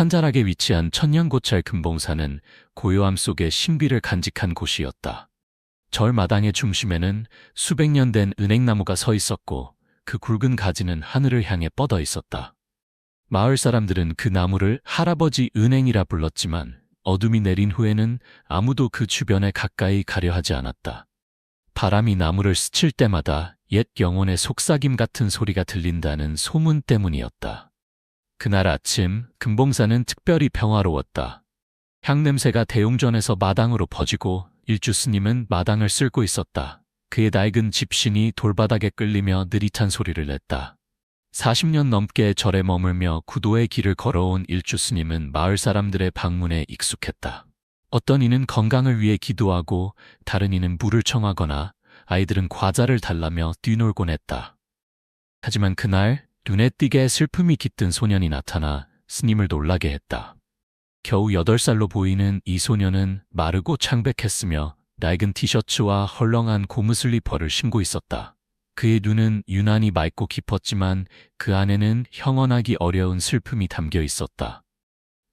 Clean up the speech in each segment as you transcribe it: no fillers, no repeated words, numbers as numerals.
산자락에 위치한 천년고찰 금봉산은 고요함 속에 신비를 간직한 곳이었다. 절 마당의 중심에는 수백 년 된 은행나무가 서 있었고 그 굵은 가지는 하늘을 향해 뻗어 있었다. 마을 사람들은 그 나무를 할아버지 은행이라 불렀지만 어둠이 내린 후에는 아무도 그 주변에 가까이 가려 하지 않았다. 바람이 나무를 스칠 때마다 옛 영혼의 속삭임 같은 소리가 들린다는 소문 때문이었다. 그날 아침 금봉산은 특별히 평화로웠다. 향냄새가 대웅전에서 마당으로 퍼지고 일주 스님은 마당을 쓸고 있었다. 그의 낡은 집신이 돌바닥에 끌리며 느릿한 소리를 냈다. 40년 넘게 절에 머물며 구도의 길을 걸어온 일주 스님은 마을 사람들의 방문에 익숙했다. 어떤 이는 건강을 위해 기도하고 다른 이는 물을 청하거나 아이들은 과자를 달라며 뛰놀곤 했다. 하지만 그날 눈에 띄게 슬픔이 깃든 소년이 나타나 스님을 놀라게 했다. 겨우 8살로 보이는 이 소년은 마르고 창백했으며 낡은 티셔츠와 헐렁한 고무 슬리퍼를 신고 있었다. 그의 눈은 유난히 맑고 깊었지만 그 안에는 형언하기 어려운 슬픔이 담겨 있었다.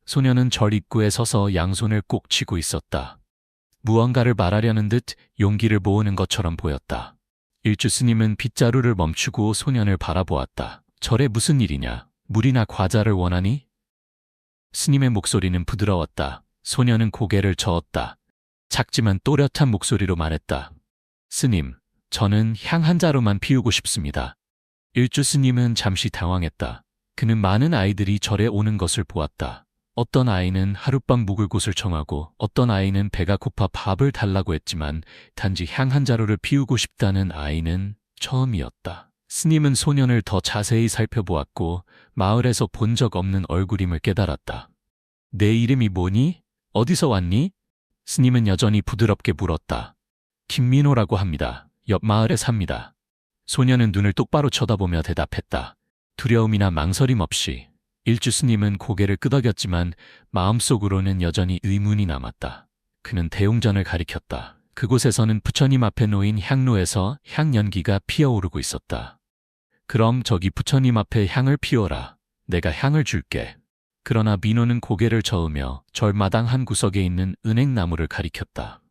소년은 절 입구에 서서 양손을 꼭 쥐고 있었다. 무언가를 말하려는 듯 용기를 모으는 것처럼 보였다. 일주 스님은 빗자루를 멈추고 소년을 바라보았다. 절에 무슨 일이냐? 물이나 과자를 원하니? 스님의 목소리는 부드러웠다. 소년은 고개를 저었다. 작지만 또렷한 목소리로 말했다. 스님, 저는 향 한 자루만 피우고 싶습니다. 일주 스님은 잠시 당황했다. 그는 많은 아이들이 절에 오는 것을 보았다. 어떤 아이는 하룻밤 묵을 곳을 청하고 어떤 아이는 배가 고파 밥을 달라고 했지만 단지 향 한 자루를 피우고 싶다는 아이는 처음이었다. 스님은 소년을 더 자세히 살펴보았고 마을에서 본 적 없는 얼굴임을 깨달았다. 내 이름이 뭐니? 어디서 왔니? 스님은 여전히 부드럽게 물었다. 김민호라고 합니다. 옆 마을에 삽니다. 소년은 눈을 똑바로 쳐다보며 대답했다. 두려움이나 망설임 없이. 일주 스님은 고개를 끄덕였지만 마음속으로는 여전히 의문이 남았다. 그는 대웅전을 가리켰다. 그곳에서는 부처님 앞에 놓인 향로에서 향연기가 피어오르고 있었다. 그럼 저기 부처님 앞에 향을 피워라. 내가 향을 줄게. 그러나 민호는 고개를 저으며 절마당 한 구석에 있는 은행나무를 가리켰다.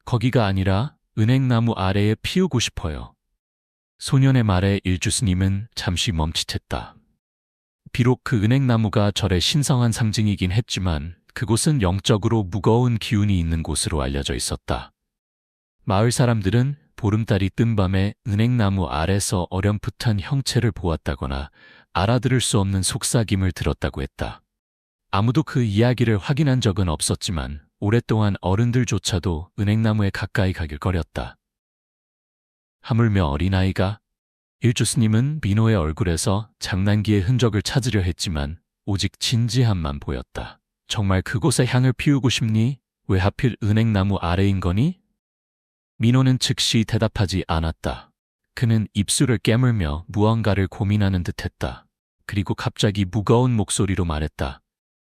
거기가 아니라 은행나무 아래에 피우고 싶어요. 소년의 말에 일주 스님은 잠시 멈칫했다. 비록 그 은행나무가 절의 신성한 상징이긴 했지만 그곳은 영적으로 무거운 기운이 있는 곳으로 알려져 있었다. 마을 사람들은 보름달이 뜬 밤에 은행나무 아래서 어렴풋한 형체를 보았다거나 알아들을 수 없는 속삭임을 들었다고 했다. 아무도 그 이야기를 확인한 적은 없었지만 오랫동안 어른들조차도 은행나무에 가까이 가길 꺼렸다. 하물며 어린아이가? 일주 스님은 민호의 얼굴에서 장난기의 흔적을 찾으려 했지만 오직 진지함만 보였다. 정말 그곳에 향을 피우고 싶니? 왜 하필 은행나무 아래인 거니? 민호는 즉시 대답하지 않았다. 그는 입술을 깨물며 무언가를 고민하는 듯했다. 그리고 갑자기 무거운 목소리로 말했다.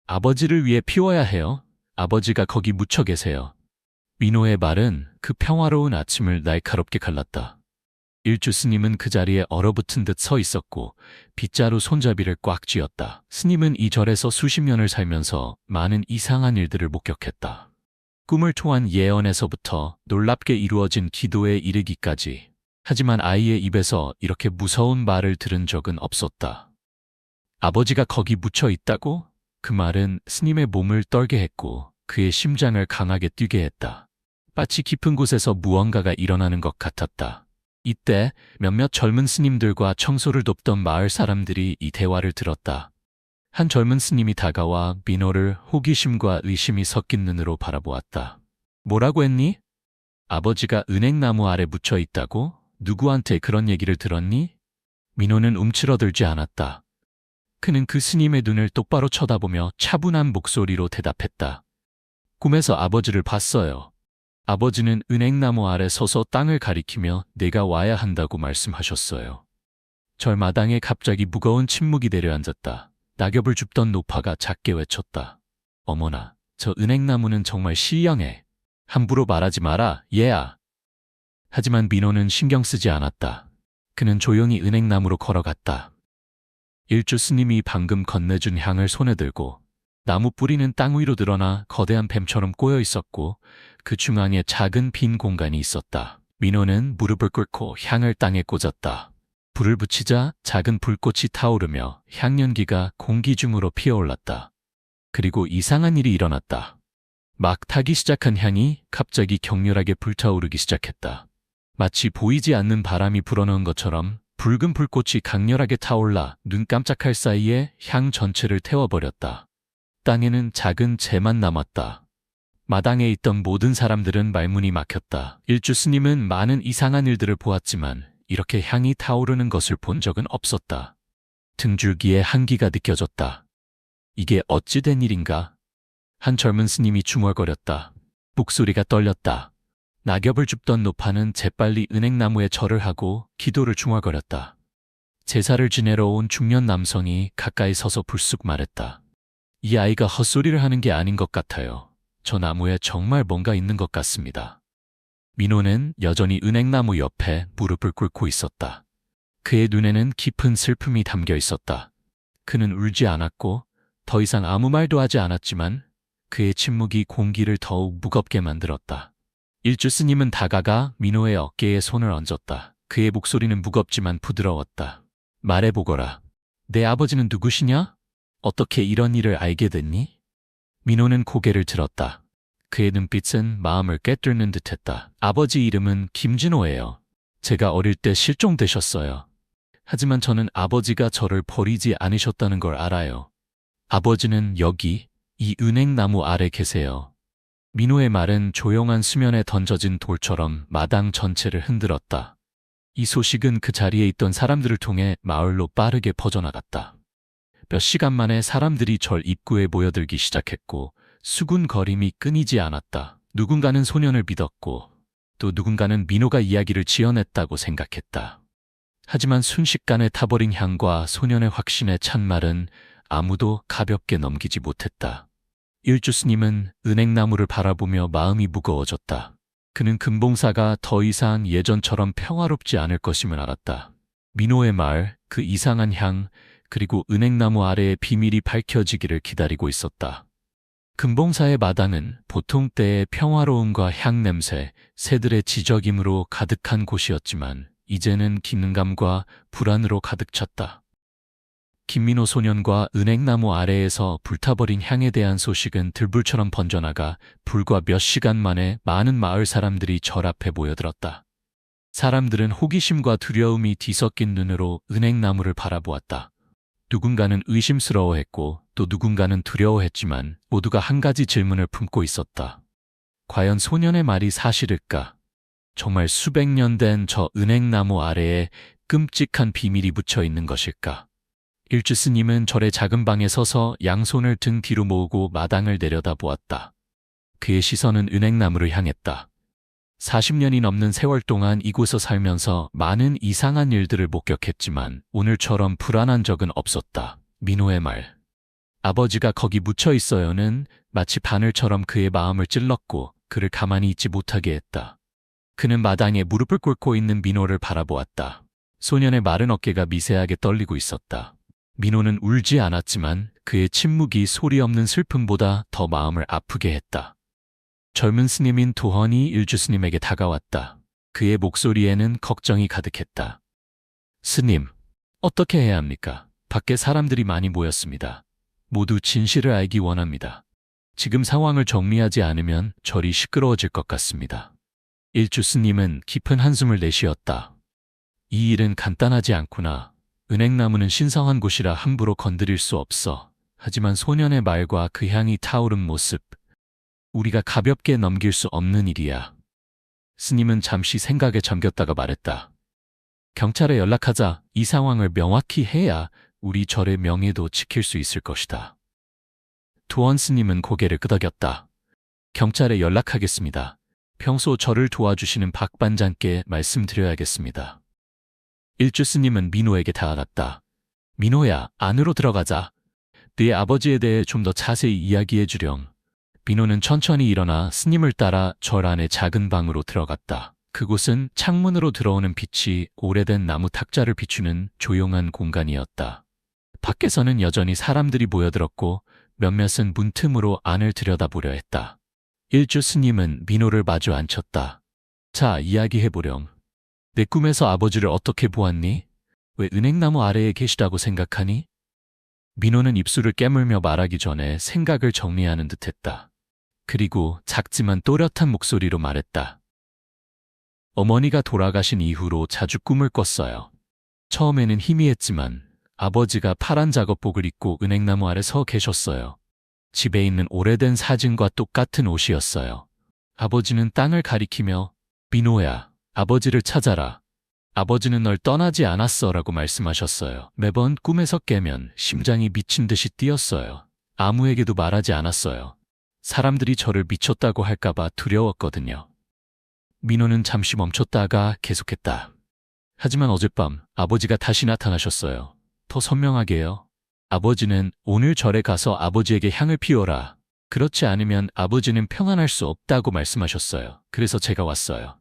아버지를 위해 피워야 해요. 아버지가 거기 묻혀 계세요. 민호의 말은 그 평화로운 아침을 날카롭게 갈랐다. 일주 스님은 그 자리에 얼어붙은 듯 서 있었고 빗자루 손잡이를 꽉 쥐었다. 스님은 이 절에서 수십 년을 살면서 많은 이상한 일들을 목격했다. 꿈을 통한 예언에서부터 놀랍게 이루어진 기도에 이르기까지. 하지만 아이의 입에서 이렇게 무서운 말을 들은 적은 없었다. 아버지가 거기 묻혀 있다고? 그 말은 스님의 몸을 떨게 했고 그의 심장을 강하게 뛰게 했다. 마치 깊은 곳에서 무언가가 일어나는 것 같았다. 이때 몇몇 젊은 스님들과 청소를 돕던 마을 사람들이 이 대화를 들었다. 한 젊은 스님이 다가와 민호를 호기심과 의심이 섞인 눈으로 바라보았다. 뭐라고 했니? 아버지가 은행나무 아래 묻혀 있다고? 누구한테 그런 얘기를 들었니? 민호는 움츠러들지 않았다. 그는 그 스님의 눈을 똑바로 쳐다보며 차분한 목소리로 대답했다. 꿈에서 아버지를 봤어요. 아버지는 은행나무 아래 서서 땅을 가리키며 내가 와야 한다고 말씀하셨어요. 절마당에 갑자기 무거운 침묵이 내려앉았다. 낙엽을 줍던 노파가 작게 외쳤다. 어머나, 저 은행나무는 정말 신령해. 함부로 말하지 마라, 얘야. 하지만 민호는 신경 쓰지 않았다. 그는 조용히 은행나무로 걸어갔다. 일주 스님이 방금 건네준 향을 손에 들고 나무 뿌리는 땅 위로 드러나 거대한 뱀처럼 꼬여 있었고 그 중앙에 작은 빈 공간이 있었다. 민호는 무릎을 꿇고 향을 땅에 꽂았다. 불을 붙이자 작은 불꽃이 타오르며 향연기가 공기 중으로 피어올랐다. 그리고 이상한 일이 일어났다. 막 타기 시작한 향이 갑자기 격렬하게 불타오르기 시작했다. 마치 보이지 않는 바람이 불어넣은 것처럼 붉은 불꽃이 강렬하게 타올라 눈 깜짝할 사이에 향 전체를 태워버렸다. 땅에는 작은 재만 남았다. 마당에 있던 모든 사람들은 말문이 막혔다. 일주 스님은 많은 이상한 일들을 보았지만 이렇게 향이 타오르는 것을 본 적은 없었다. 등줄기에 한기가 느껴졌다. 이게 어찌 된 일인가? 한 젊은 스님이 중얼거렸다. 목소리가 떨렸다. 낙엽을 줍던 노파는 재빨리 은행나무에 절을 하고 기도를 중얼거렸다. 제사를 지내러 온 중년 남성이 가까이 서서 불쑥 말했다. 이 아이가 헛소리를 하는 게 아닌 것 같아요. 저 나무에 정말 뭔가 있는 것 같습니다. 민호는 여전히 은행나무 옆에 무릎을 꿇고 있었다. 그의 눈에는 깊은 슬픔이 담겨 있었다. 그는 울지 않았고 더 이상 아무 말도 하지 않았지만 그의 침묵이 공기를 더욱 무겁게 만들었다. 일주 스님은 다가가 민호의 어깨에 손을 얹었다. 그의 목소리는 무겁지만 부드러웠다. 말해보거라. 내 아버지는 누구시냐? 어떻게 이런 일을 알게 됐니? 민호는 고개를 들었다. 그의 눈빛은 마음을 꿰뚫는 듯했다. 아버지 이름은 김진호예요. 제가 어릴 때 실종되셨어요. 하지만 저는 아버지가 저를 버리지 않으셨다는 걸 알아요. 아버지는 여기, 이 은행나무 아래 계세요. 민호의 말은 조용한 수면에 던져진 돌처럼 마당 전체를 흔들었다. 이 소식은 그 자리에 있던 사람들을 통해 마을로 빠르게 퍼져나갔다. 몇 시간 만에 사람들이 절 입구에 모여들기 시작했고 수군거림이 끊이지 않았다. 누군가는 소년을 믿었고 또 누군가는 민호가 이야기를 지어냈다고 생각했다. 하지만 순식간에 타버린 향과 소년의 확신에 찬 말은 아무도 가볍게 넘기지 못했다. 일주 스님은 은행나무를 바라보며 마음이 무거워졌다. 그는 금봉사가 더 이상 예전처럼 평화롭지 않을 것임을 알았다. 민호의 말, 그 이상한 향, 그리고 은행나무 아래의 비밀이 밝혀지기를 기다리고 있었다. 금봉사의 마당은 보통 때의 평화로움과 향냄새, 새들의 지저김으로 가득한 곳이었지만 이제는 긴감과 불안으로 가득 찼다. 김민호 소년과 은행나무 아래에서 불타버린 향에 대한 소식은 들불처럼 번져나가 불과 몇 시간 만에 많은 마을 사람들이 절 앞에 모여들었다. 사람들은 호기심과 두려움이 뒤섞인 눈으로 은행나무를 바라보았다. 누군가는 의심스러워했고 또 누군가는 두려워했지만 모두가 한 가지 질문을 품고 있었다. 과연 소년의 말이 사실일까? 정말 수백 년 된 저 은행나무 아래에 끔찍한 비밀이 묻혀 있는 것일까? 일주 스님은 절의 작은 방에 서서 양손을 등 뒤로 모으고 마당을 내려다보았다. 그의 시선은 은행나무를 향했다. 40년이 넘는 세월 동안 이곳에 살면서 많은 이상한 일들을 목격했지만 오늘처럼 불안한 적은 없었다. 민호의 말. 아버지가 거기 묻혀 있어요는 마치 바늘처럼 그의 마음을 찔렀고 그를 가만히 있지 못하게 했다. 그는 마당에 무릎을 꿇고 있는 민호를 바라보았다. 소년의 마른 어깨가 미세하게 떨리고 있었다. 민호는 울지 않았지만 그의 침묵이 소리 없는 슬픔보다 더 마음을 아프게 했다. 젊은 스님인 도헌이 일주 스님에게 다가왔다. 그의 목소리에는 걱정이 가득했다. 스님, 어떻게 해야 합니까? 밖에 사람들이 많이 모였습니다. 모두 진실을 알기 원합니다. 지금 상황을 정리하지 않으면 절이 시끄러워질 것 같습니다. 일주 스님은 깊은 한숨을 내쉬었다. 이 일은 간단하지 않구나. 은행나무는 신성한 곳이라 함부로 건드릴 수 없어. 하지만 소년의 말과 그 향이 타오른 모습, 우리가 가볍게 넘길 수 없는 일이야. 스님은 잠시 생각에 잠겼다가 말했다. 경찰에 연락하자. 이 상황을 명확히 해야 우리 절의 명예도 지킬 수 있을 것이다. 도헌 스님은 고개를 끄덕였다. 경찰에 연락하겠습니다. 평소 저를 도와주시는 박 반장께 말씀드려야겠습니다. 일주 스님은 민호에게 다가갔다. 민호야, 안으로 들어가자. 네 아버지에 대해 좀 더 자세히 이야기해 주렴. 민호는 천천히 일어나 스님을 따라 절 안의 작은 방으로 들어갔다. 그곳은 창문으로 들어오는 빛이 오래된 나무 탁자를 비추는 조용한 공간이었다. 밖에서는 여전히 사람들이 모여들었고 몇몇은 문틈으로 안을 들여다보려 했다. 일주 스님은 민호를 마주 앉혔다. 자, 이야기해보렴. 내 꿈에서 아버지를 어떻게 보았니? 왜 은행나무 아래에 계시다고 생각하니? 민호는 입술을 깨물며 말하기 전에 생각을 정리하는 듯했다. 그리고 작지만 또렷한 목소리로 말했다. 어머니가 돌아가신 이후로 자주 꿈을 꿨어요. 처음에는 희미했지만 아버지가 파란 작업복을 입고 은행나무 아래 서 계셨어요. 집에 있는 오래된 사진과 똑같은 옷이었어요. 아버지는 땅을 가리키며 민호야, 아버지를 찾아라. 아버지는 널 떠나지 않았어 라고 말씀하셨어요. 매번 꿈에서 깨면 심장이 미친 듯이 뛰었어요. 아무에게도 말하지 않았어요. 사람들이 저를 미쳤다고 할까봐 두려웠거든요. 민호는 잠시 멈췄다가 계속했다. 하지만 어젯밤 아버지가 다시 나타나셨어요. 더 선명하게요. 아버지는 오늘 절에 가서 아버지에게 향을 피워라. 그렇지 않으면 아버지는 평안할 수 없다고 말씀하셨어요. 그래서 제가 왔어요.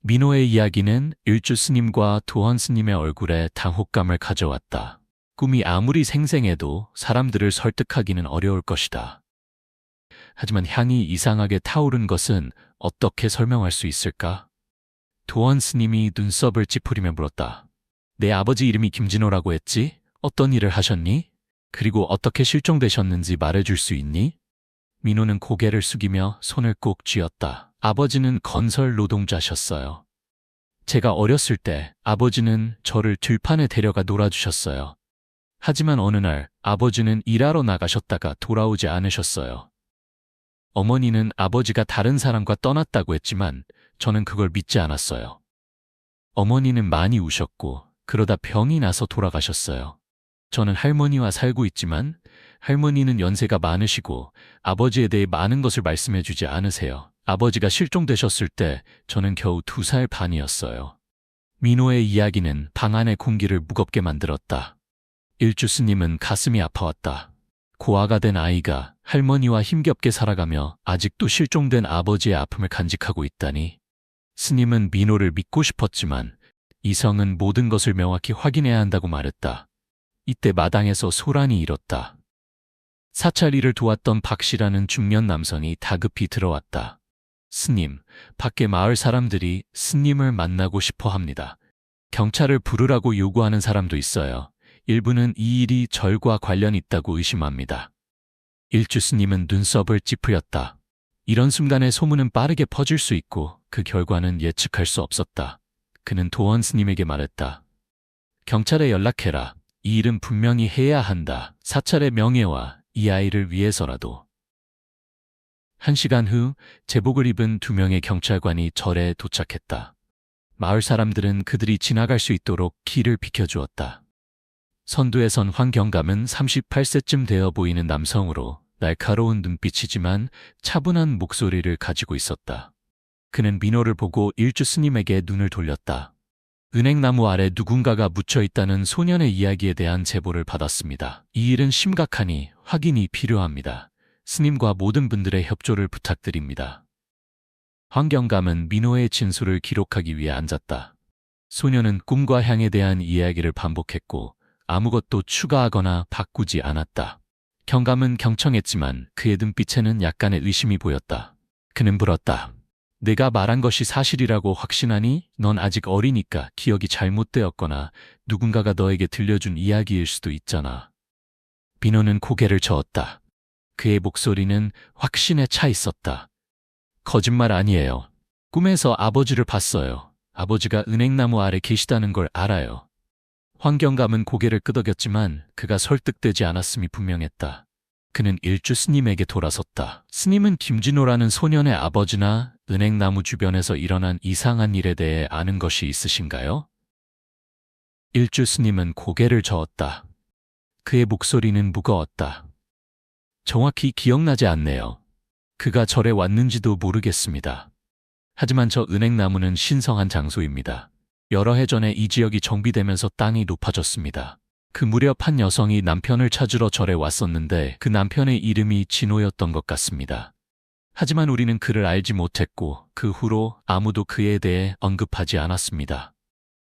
민호의 이야기는 일주 스님과 도헌 스님의 얼굴에 당혹감을 가져왔다. 꿈이 아무리 생생해도 사람들을 설득하기는 어려울 것이다. 하지만 향이 이상하게 타오른 것은 어떻게 설명할 수 있을까? 도헌 스님이 눈썹을 찌푸리며 물었다. 내 아버지 이름이 김진호라고 했지? 어떤 일을 하셨니? 그리고 어떻게 실종되셨는지 말해줄 수 있니? 민호는 고개를 숙이며 손을 꼭 쥐었다. 아버지는 건설 노동자셨어요. 제가 어렸을 때 아버지는 저를 들판에 데려가 놀아주셨어요. 하지만 어느 날 아버지는 일하러 나가셨다가 돌아오지 않으셨어요. 어머니는 아버지가 다른 사람과 떠났다고 했지만 저는 그걸 믿지 않았어요. 어머니는 많이 우셨고 그러다 병이 나서 돌아가셨어요. 저는 할머니와 살고 있지만 할머니는 연세가 많으시고 아버지에 대해 많은 것을 말씀해 주지 않으세요. 아버지가 실종되셨을 때 저는 겨우 2살 반이었어요. 민호의 이야기는 방 안의 공기를 무겁게 만들었다. 일주 스님은 가슴이 아파왔다. 고아가 된 아이가 할머니와 힘겹게 살아가며 아직도 실종된 아버지의 아픔을 간직하고 있다니. 스님은 민호를 믿고 싶었지만 이성은 모든 것을 명확히 확인해야 한다고 말했다. 이때 마당에서 소란이 일었다. 사찰 일을 도왔던 박씨라는 중년 남성이 다급히 들어왔다. 스님, 밖에 마을 사람들이 스님을 만나고 싶어 합니다. 경찰을 부르라고 요구하는 사람도 있어요. 일부는 이 일이 절과 관련 있다고 의심합니다. 일주 스님은 눈썹을 찌푸렸다. 이런 순간에 소문은 빠르게 퍼질 수 있고 그 결과는 예측할 수 없었다. 그는 도헌 스님에게 말했다. 경찰에 연락해라. 이 일은 분명히 해야 한다. 사찰의 명예와 이 아이를 위해서라도. 1시간 후 제복을 입은 2명의 경찰관이 절에 도착했다. 마을 사람들은 그들이 지나갈 수 있도록 길을 비켜주었다. 선두에 선 황경감은 38세쯤 되어 보이는 남성으로 날카로운 눈빛이지만 차분한 목소리를 가지고 있었다. 그는 민호를 보고 일주 스님에게 눈을 돌렸다. 은행나무 아래 누군가가 묻혀 있다는 소년의 이야기에 대한 제보를 받았습니다. 이 일은 심각하니 확인이 필요합니다. 스님과 모든 분들의 협조를 부탁드립니다. 황경감은 민호의 진술을 기록하기 위해 앉았다. 소년은 꿈과 향에 대한 이야기를 반복했고 아무것도 추가하거나 바꾸지 않았다. 경감은 경청했지만 그의 눈빛에는 약간의 의심이 보였다. 그는 물었다. 내가 말한 것이 사실이라고 확신하니? 넌 아직 어리니까 기억이 잘못되었거나 누군가가 너에게 들려준 이야기일 수도 있잖아. 민호는 고개를 저었다. 그의 목소리는 확신에 차 있었다. 거짓말 아니에요. 꿈에서 아버지를 봤어요. 아버지가 은행나무 아래 계시다는 걸 알아요. 황경감은 고개를 끄덕였지만 그가 설득되지 않았음이 분명했다. 그는 일주 스님에게 돌아섰다. 스님은 김진호라는 소년의 아버지나 은행나무 주변에서 일어난 이상한 일에 대해 아는 것이 있으신가요? 일주 스님은 고개를 저었다. 그의 목소리는 무거웠다. 정확히 기억나지 않네요. 그가 절에 왔는지도 모르겠습니다. 하지만 저 은행나무는 신성한 장소입니다. 여러 해 전에 이 지역이 정비되면서 땅이 높아졌습니다. 그 무렵 한 여성이 남편을 찾으러 절에 왔었는데 그 남편의 이름이 진호였던 것 같습니다. 하지만 우리는 그를 알지 못했고 그 후로 아무도 그에 대해 언급하지 않았습니다.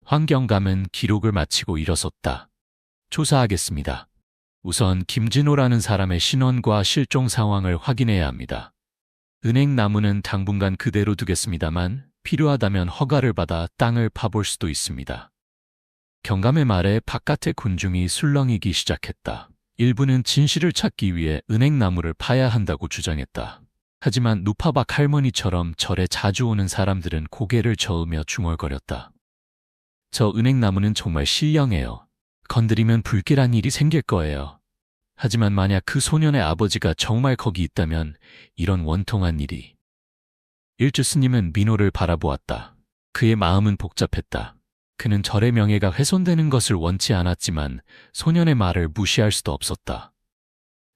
황경감은 기록을 마치고 일어섰다. 조사하겠습니다. 우선 김진호라는 사람의 신원과 실종 상황을 확인해야 합니다. 은행나무는 당분간 그대로 두겠습니다만 필요하다면 허가를 받아 땅을 파볼 수도 있습니다. 경감의 말에 바깥의 군중이 술렁이기 시작했다. 일부는 진실을 찾기 위해 은행나무를 파야 한다고 주장했다. 하지만 누파박 할머니처럼 절에 자주 오는 사람들은 고개를 저으며 중얼거렸다. 저 은행나무는 정말 신령해요. 건드리면 불길한 일이 생길 거예요. 하지만 만약 그 소년의 아버지가 정말 거기 있다면 이런 원통한 일이. 일주 스님은 민호를 바라보았다. 그의 마음은 복잡했다. 그는 절의 명예가 훼손되는 것을 원치 않았지만 소년의 말을 무시할 수도 없었다.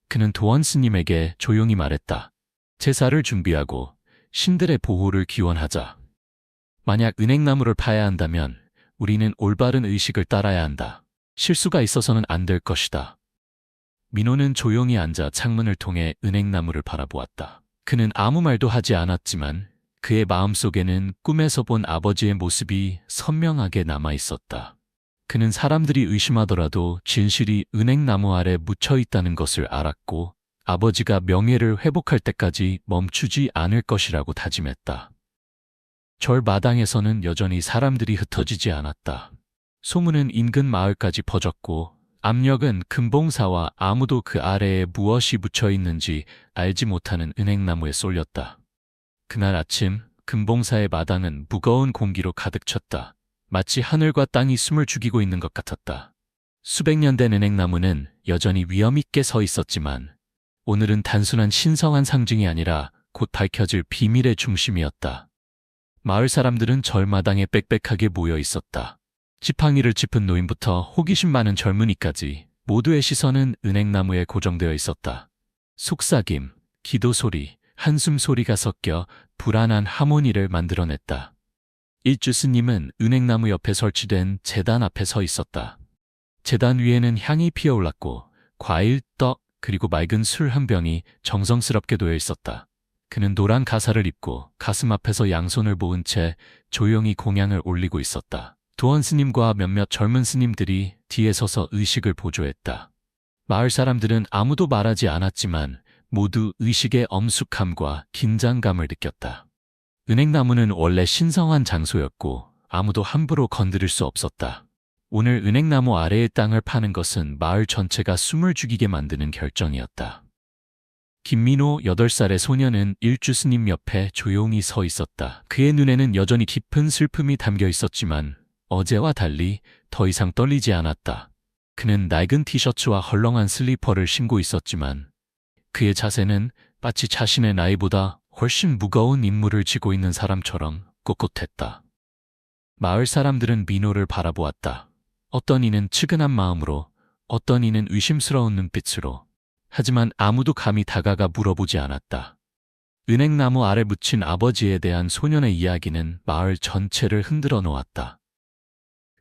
그는 도원 스님에게 조용히 말했다. 제사를 준비하고 신들의 보호를 기원하자. 만약 은행나무를 파야 한다면 우리는 올바른 의식을 따라야 한다. 실수가 있어서는 안 될 것이다. 민호는 조용히 앉아 창문을 통해 은행나무를 바라보았다. 그는 아무 말도 하지 않았지만 그의 마음속에는 꿈에서 본 아버지의 모습이 선명하게 남아 있었다. 그는 사람들이 의심하더라도 진실이 은행나무 아래 묻혀 있다는 것을 알았고 아버지가 명예를 회복할 때까지 멈추지 않을 것이라고 다짐했다. 절 마당에서는 여전히 사람들이 흩어지지 않았다. 소문은 인근 마을까지 퍼졌고 압력은 금봉사와 아무도 그 아래에 무엇이 묻혀 있는지 알지 못하는 은행나무에 쏠렸다. 그날 아침 금봉사의 마당은 무거운 공기로 가득 찼다. 마치 하늘과 땅이 숨을 죽이고 있는 것 같았다. 수백 년 된 은행나무는 여전히 위험 있게 서 있었지만 오늘은 단순한 신성한 상징이 아니라 곧 밝혀질 비밀의 중심이었다. 마을 사람들은 절마당에 빽빽하게 모여 있었다. 지팡이를 짚은 노인부터 호기심 많은 젊은이까지 모두의 시선은 은행나무에 고정되어 있었다. 속삭임, 기도 소리, 한숨 소리가 섞여 불안한 하모니를 만들어냈다. 일주 스님은 은행나무 옆에 설치된 제단 앞에 서 있었다. 제단 위에는 향이 피어올랐고 과일, 떡, 그리고 맑은 술 한 병이 정성스럽게 놓여 있었다. 그는 노란 가사를 입고 가슴 앞에서 양손을 모은 채 조용히 공양을 올리고 있었다. 도원 스님과 몇몇 젊은 스님들이 뒤에 서서 의식을 보조했다. 마을 사람들은 아무도 말하지 않았지만 모두 의식의 엄숙함과 긴장감을 느꼈다. 은행나무는 원래 신성한 장소였고 아무도 함부로 건드릴 수 없었다. 오늘 은행나무 아래의 땅을 파는 것은 마을 전체가 숨을 죽이게 만드는 결정이었다. 김민호 8살의 소년은 일주 스님 옆에 조용히 서 있었다. 그의 눈에는 여전히 깊은 슬픔이 담겨 있었지만 어제와 달리 더 이상 떨리지 않았다. 그는 낡은 티셔츠와 헐렁한 슬리퍼를 신고 있었지만 그의 자세는 마치 자신의 나이보다 훨씬 무거운 임무를 지고 있는 사람처럼 꼿꼿했다. 마을 사람들은 민호를 바라보았다. 어떤 이는 측은한 마음으로, 어떤 이는 의심스러운 눈빛으로. 하지만 아무도 감히 다가가 물어보지 않았다. 은행나무 아래 묻힌 아버지에 대한 소년의 이야기는 마을 전체를 흔들어 놓았다.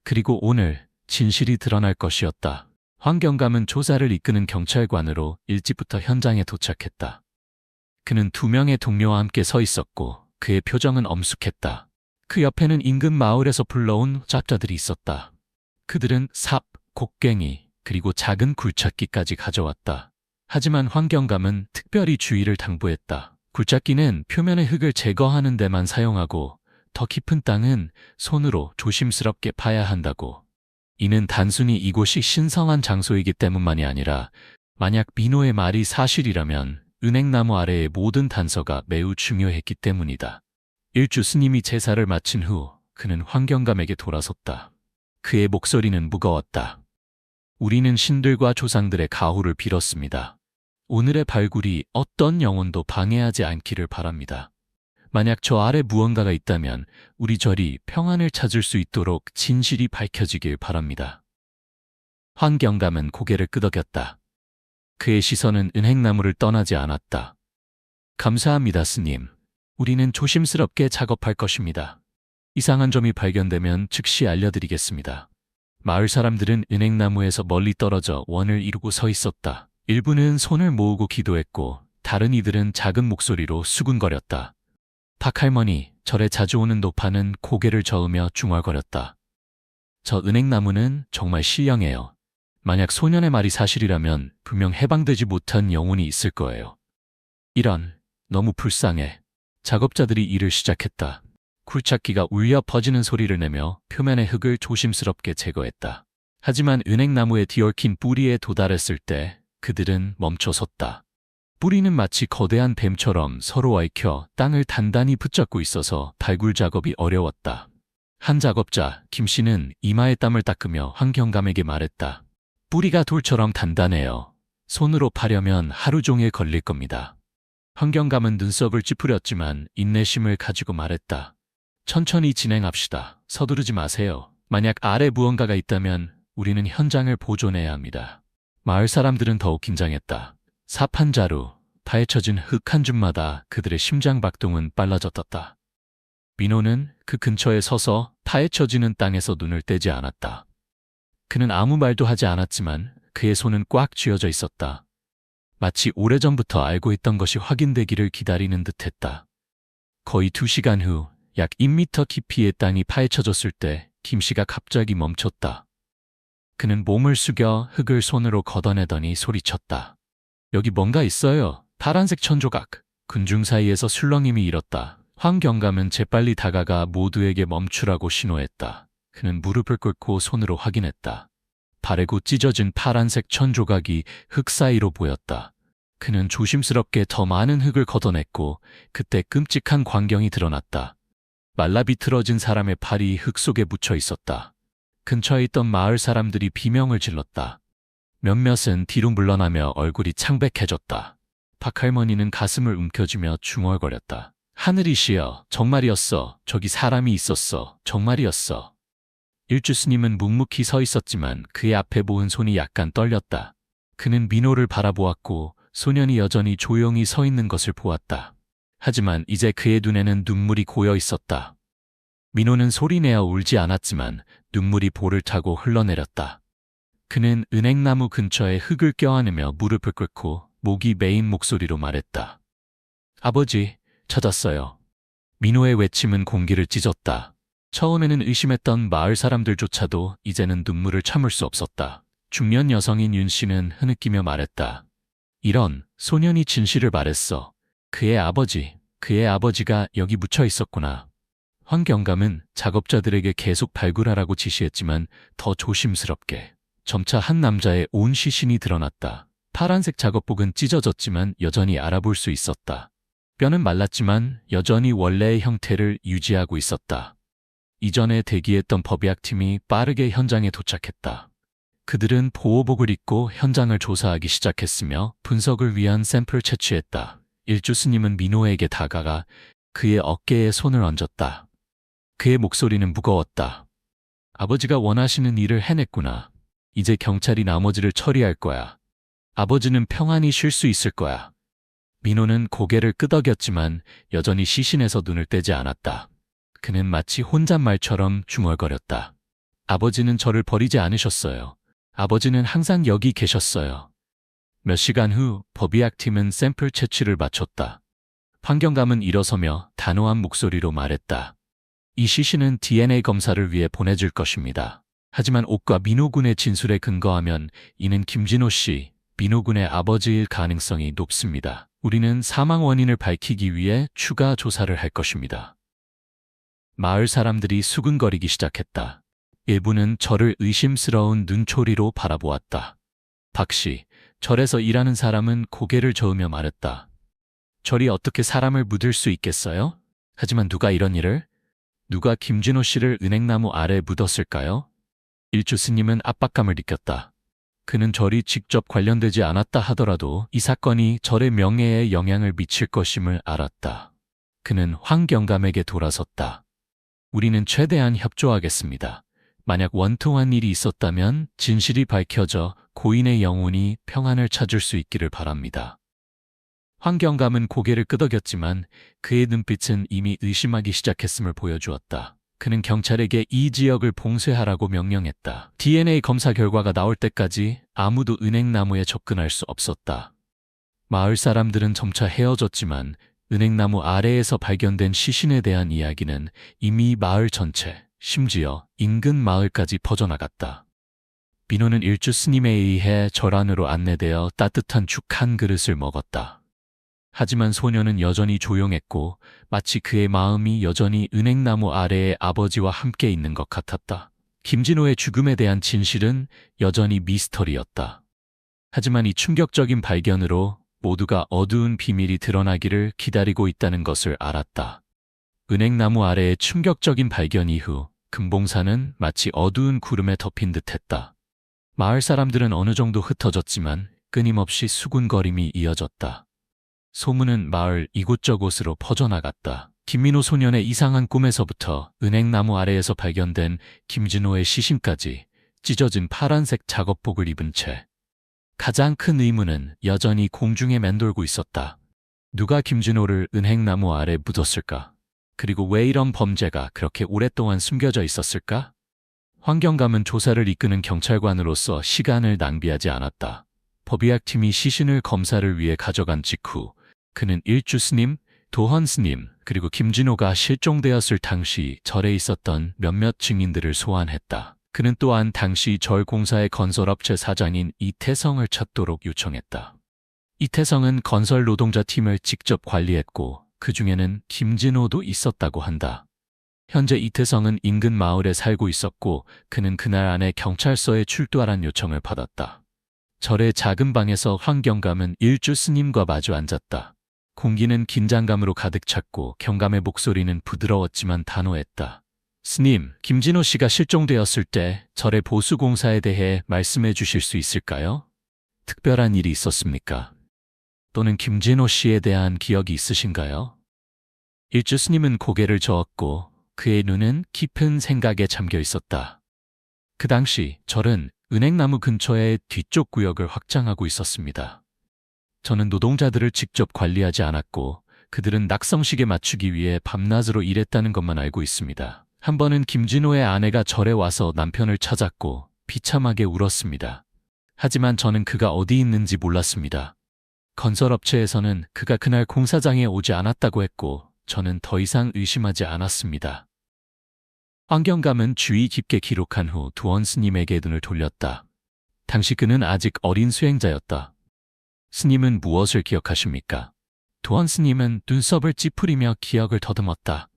그리고 오늘 진실이 드러날 것이었다. 황경감은 조사를 이끄는 경찰관으로 일찍부터 현장에 도착했다. 그는 2명의 동료와 함께 서 있었고 그의 표정은 엄숙했다. 그 옆에는 인근 마을에서 불러온 잡자들이 있었다. 그들은 삽, 곡괭이, 그리고 작은 굴착기까지 가져왔다. 하지만 황경감은 특별히 주의를 당부했다. 굴착기는 표면의 흙을 제거하는 데만 사용하고 더 깊은 땅은 손으로 조심스럽게 파야 한다고. 이는 단순히 이곳이 신성한 장소이기 때문만이 아니라 만약 민호의 말이 사실이라면 은행나무 아래의 모든 단서가 매우 중요했기 때문이다. 일주 스님이 제사를 마친 후 그는 황경감에게 돌아섰다. 그의 목소리는 무거웠다. 우리는 신들과 조상들의 가호를 빌었습니다. 오늘의 발굴이 어떤 영혼도 방해하지 않기를 바랍니다. 만약 저 아래 무언가가 있다면 우리 절이 평안을 찾을 수 있도록 진실이 밝혀지길 바랍니다. 황경감은 고개를 끄덕였다. 그의 시선은 은행나무를 떠나지 않았다. 감사합니다, 스님. 우리는 조심스럽게 작업할 것입니다. 이상한 점이 발견되면 즉시 알려드리겠습니다. 마을 사람들은 은행나무에서 멀리 떨어져 원을 이루고 서 있었다. 일부는 손을 모으고 기도했고 다른 이들은 작은 목소리로 수군거렸다. 박할머니, 절에 자주 오는 노파는 고개를 저으며 중얼거렸다. 저 은행나무는 정말 신령해요. 만약 소년의 말이 사실이라면 분명 해방되지 못한 영혼이 있을 거예요. 이런, 너무 불쌍해. 작업자들이 일을 시작했다. 굴착기가 울려 퍼지는 소리를 내며 표면의 흙을 조심스럽게 제거했다. 하지만 은행나무에 뒤얽힌 뿌리에 도달했을 때 그들은 멈춰섰다. 뿌리는 마치 거대한 뱀처럼 서로 얽혀 땅을 단단히 붙잡고 있어서 발굴 작업이 어려웠다. 한 작업자, 김 씨는 이마에 땀을 닦으며 황경감에게 말했다. 뿌리가 돌처럼 단단해요. 손으로 파려면 하루 종일 걸릴 겁니다. 황경감은 눈썹을 찌푸렸지만 인내심을 가지고 말했다. 천천히 진행합시다. 서두르지 마세요. 만약 아래 무언가가 있다면 우리는 현장을 보존해야 합니다. 마을 사람들은 더욱 긴장했다. 사판자루, 파헤쳐진 흙 한 줌마다 그들의 심장 박동은 빨라졌다. 민호는 그 근처에 서서 파헤쳐지는 땅에서 눈을 떼지 않았다. 그는 아무 말도 하지 않았지만 그의 손은 꽉 쥐어져 있었다. 마치 오래전부터 알고 있던 것이 확인되기를 기다리는 듯했다. 거의 2시간 후 약 1m 깊이의 땅이 파헤쳐졌을 때 김 씨가 갑자기 멈췄다. 그는 몸을 숙여 흙을 손으로 걷어내더니 소리쳤다. 여기 뭔가 있어요. 파란색 천조각. 군중 사이에서 술렁임이 일었다. 황경감은 재빨리 다가가 모두에게 멈추라고 신호했다. 그는 무릎을 꿇고 손으로 확인했다. 바래고 찢어진 파란색 천조각이 흙 사이로 보였다. 그는 조심스럽게 더 많은 흙을 걷어냈고 그때 끔찍한 광경이 드러났다. 말라비틀어진 사람의 팔이 흙 속에 묻혀 있었다. 근처에 있던 마을 사람들이 비명을 질렀다. 몇몇은 뒤로 물러나며 얼굴이 창백해졌다. 박할머니는 가슴을 움켜쥐며 중얼거렸다. 하늘이시여, 정말이었어. 저기 사람이 있었어. 정말이었어. 일주 스님은 묵묵히 서 있었지만 그의 앞에 모은 손이 약간 떨렸다. 그는 민호를 바라보았고 소년이 여전히 조용히 서 있는 것을 보았다. 하지만 이제 그의 눈에는 눈물이 고여 있었다. 민호는 소리내어 울지 않았지만 눈물이 볼을 타고 흘러내렸다. 그는 은행나무 근처에 흙을 껴안으며 무릎을 꿇고 목이 메인 목소리로 말했다. 아버지, 찾았어요. 민호의 외침은 공기를 찢었다. 처음에는 의심했던 마을 사람들조차도 이제는 눈물을 참을 수 없었다. 중년 여성인 윤 씨는 흐느끼며 말했다. 이런, 소년이 진실을 말했어. 그의 아버지가 여기 묻혀 있었구나. 황경감은 작업자들에게 계속 발굴하라고 지시했지만 더 조심스럽게. 점차 한 남자의 온 시신이 드러났다. 파란색 작업복은 찢어졌지만 여전히 알아볼 수 있었다. 뼈는 말랐지만 여전히 원래의 형태를 유지하고 있었다. 이전에 대기했던 법의학팀이 빠르게 현장에 도착했다. 그들은 보호복을 입고 현장을 조사하기 시작했으며 분석을 위한 샘플을 채취했다. 일주 스님은 민호에게 다가가 그의 어깨에 손을 얹었다. 그의 목소리는 무거웠다. 아버지가 원하시는 일을 해냈구나. 이제 경찰이 나머지를 처리할 거야. 아버지는 평안히 쉴 수 있을 거야. 민호는 고개를 끄덕였지만 여전히 시신에서 눈을 떼지 않았다. 그는 마치 혼잣말처럼 중얼거렸다. 아버지는 저를 버리지 않으셨어요. 아버지는 항상 여기 계셨어요. 몇 시간 후 법의학팀은 샘플 채취를 마쳤다. 황경감은 일어서며 단호한 목소리로 말했다. 이 시신은 DNA 검사를 위해 보내줄 것입니다. 하지만 옥과 민호 군의 진술에 근거하면 이는 김진호 씨, 민호 군의 아버지일 가능성이 높습니다. 우리는 사망 원인을 밝히기 위해 추가 조사를 할 것입니다. 마을 사람들이 수근거리기 시작했다. 일부는 저를 의심스러운 눈초리로 바라보았다. 박 씨, 절에서 일하는 사람은 고개를 저으며 말했다. 절이 어떻게 사람을 묻을 수 있겠어요? 하지만 누가 이런 일을? 누가 김진호 씨를 은행나무 아래 묻었을까요? 일주 스님은 압박감을 느꼈다. 그는 절이 직접 관련되지 않았다 하더라도 이 사건이 절의 명예에 영향을 미칠 것임을 알았다. 그는 황경감에게 돌아섰다. 우리는 최대한 협조하겠습니다. 만약 원통한 일이 있었다면 진실이 밝혀져 고인의 영혼이 평안을 찾을 수 있기를 바랍니다. 황경감은 고개를 끄덕였지만 그의 눈빛은 이미 의심하기 시작했음을 보여주었다. 그는 경찰에게 이 지역을 봉쇄하라고 명령했다. DNA 검사 결과가 나올 때까지 아무도 은행나무에 접근할 수 없었다. 마을 사람들은 점차 헤어졌지만 은행나무 아래에서 발견된 시신에 대한 이야기는 이미 마을 전체, 심지어 인근 마을까지 퍼져나갔다. 민호는 일주 스님에 의해 절 안으로 안내되어 따뜻한 죽 한 그릇을 먹었다. 하지만 소녀는 여전히 조용했고 마치 그의 마음이 여전히 은행나무 아래에 아버지와 함께 있는 것 같았다. 김진호의 죽음에 대한 진실은 여전히 미스터리였다. 하지만 이 충격적인 발견으로 모두가 어두운 비밀이 드러나기를 기다리고 있다는 것을 알았다. 은행나무 아래의 충격적인 발견 이후 금봉사는 마치 어두운 구름에 덮인 듯했다. 마을 사람들은 어느 정도 흩어졌지만 끊임없이 수군거림이 이어졌다. 소문은 마을 이곳저곳으로 퍼져나갔다. 김민호 소년의 이상한 꿈에서부터 은행나무 아래에서 발견된 김진호의 시신까지 찢어진 파란색 작업복을 입은 채 가장 큰 의문은 여전히 공중에 맴돌고 있었다. 누가 김진호를 은행나무 아래 묻었을까? 그리고 왜 이런 범죄가 그렇게 오랫동안 숨겨져 있었을까? 환경감은 조사를 이끄는 경찰관으로서 시간을 낭비하지 않았다. 법의학팀이 시신을 검사를 위해 가져간 직후 그는 일주 스님, 도헌 스님, 그리고 김진호가 실종되었을 당시 절에 있었던 몇몇 증인들을 소환했다. 그는 또한 당시 절 공사의 건설업체 사장인 이태성을 찾도록 요청했다. 이태성은 건설 노동자 팀을 직접 관리했고 그 중에는 김진호도 있었다고 한다. 현재 이태성은 인근 마을에 살고 있었고 그는 그날 안에 경찰서에 출두하란 요청을 받았다. 절의 작은 방에서 황경감은 일주 스님과 마주 앉았다. 공기는 긴장감으로 가득 찼고 경감의 목소리는 부드러웠지만 단호했다. 스님, 김진호 씨가 실종되었을 때 절의 보수공사에 대해 말씀해 주실 수 있을까요? 특별한 일이 있었습니까? 또는 김진호 씨에 대한 기억이 있으신가요? 일주 스님은 고개를 저었고 그의 눈은 깊은 생각에 잠겨 있었다. 그 당시 절은 은행나무 근처의 뒤쪽 구역을 확장하고 있었습니다. 저는 노동자들을 직접 관리하지 않았고 그들은 낙성식에 맞추기 위해 밤낮으로 일했다는 것만 알고 있습니다. 한 번은 김진호의 아내가 절에 와서 남편을 찾았고 비참하게 울었습니다. 하지만 저는 그가 어디 있는지 몰랐습니다. 건설업체에서는 그가 그날 공사장에 오지 않았다고 했고 저는 더 이상 의심하지 않았습니다. 황경감은 주의 깊게 기록한 후 도헌 스님에게 눈을 돌렸다. 당시 그는 아직 어린 수행자였다. 스님은 무엇을 기억하십니까? 도헌 스님은 눈썹을 찌푸리며 기억을 더듬었다.